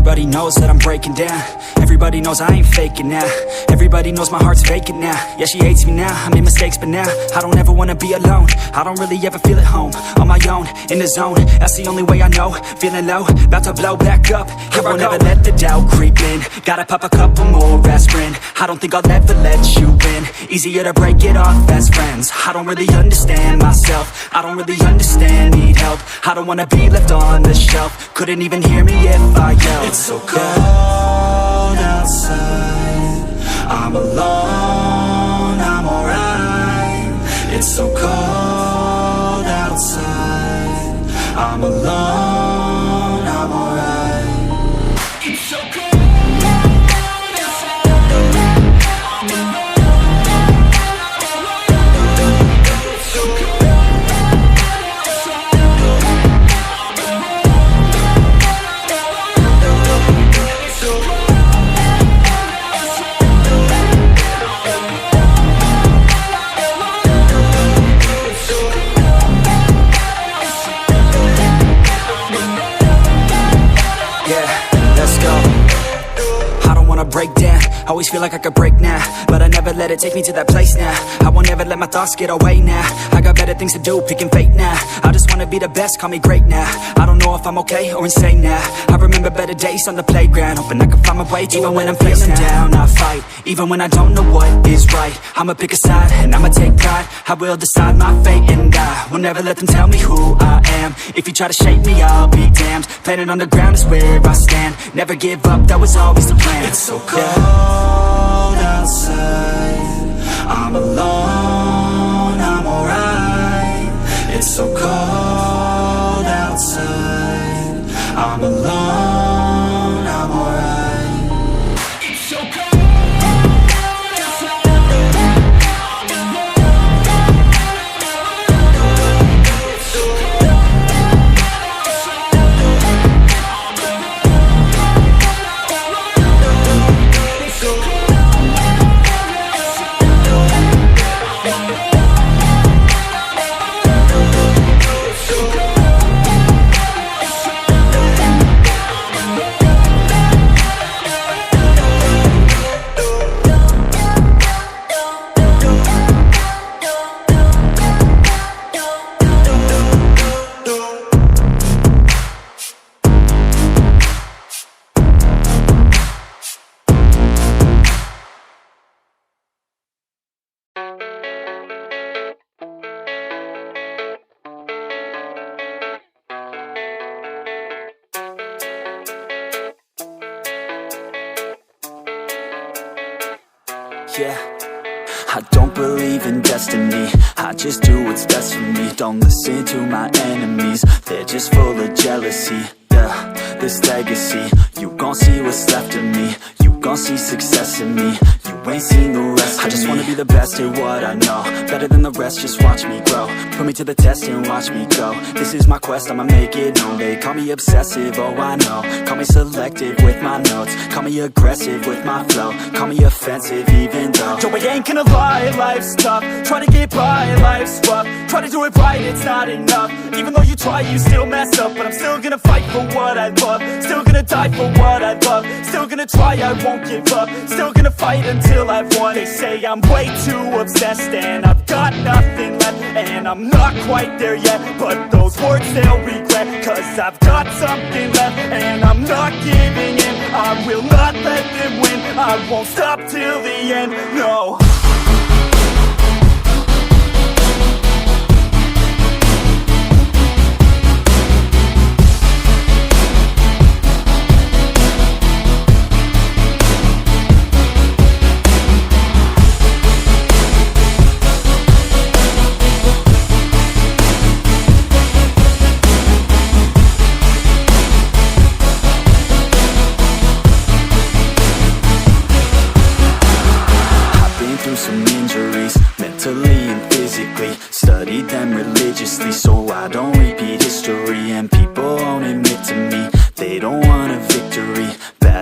Everybody knows that I'm breaking down. Everybody knows I ain't faking now. Everybody knows my heart's vacant now. Yeah, she hates me now, I made mistakes but now I don't ever wanna be alone. I don't really ever feel at home. On my own, in the zone, that's the only way I know. Feeling low, about to blow back up. Here I won't ever let the doubt creep in. Gotta pop a couple more aspirin. I don't think I'll ever let you in. Easier to break it off best friends. I don't really understand myself. I don't really understand, need help. I don't wanna be left on the shelf. Couldn't even hear me if I yelled. It's so cold outside, I'm alone, I'm alright. It's so cold outside, I'm alone, I'm alright. It's so cold. Break down, always feel like I could break now, but I never let it take me to that place now. I won't ever let my thoughts get away now. I got better things to do, picking fate now. I just wanna be the best, call me great now. I don't know if I'm okay or insane now. I remember better days on the playground, hoping I can find my way. Even when I'm feeling down, I fight. Even when I don't know what is right, I'ma pick a side and I'ma take pride. I will decide my fate and I will never let them tell me who I am. If you try to shape me, I'll be damned. Planet on the ground is where I stand. Never give up, that was always the plan. It's so cold outside, I'm alone, I'm alright. It's so cold outside, I'm alone, I'm alright. It's so cold. Yeah, I don't believe in destiny, I just do what's best for me. Don't listen to my enemies, they're just full of jealousy. Yeah, this legacy, you gon' see what's left of me. You gon' see success in me, you ain't seen the rest of me. I just wanna be the best at what I know, better than the rest, just watch me grow. Put me to the test and watch me go. This is my quest, I'ma make it known. They call me obsessive, oh I know. Call me selective with my notes, call me aggressive with my flow. Call me offensive even though yo, I ain't gonna lie, life's tough. Try to get by, life's rough. Try to do it right, it's not enough. Even though you try, you still mess up. But I'm still gonna fight for what I love. Still gonna die for what I love. Still gonna try, I won't give up. Still gonna fight until I've won. They say I'm way too obsessed and I've got nothing left, and I'm not quite there yet, but those words they'll regret. Cause I've got something left and I'm not giving in. I will not let them win, I won't stop till the end, no. Studied them religiously so I don't repeat history. And people won't admit to me they don't want a victory. Bad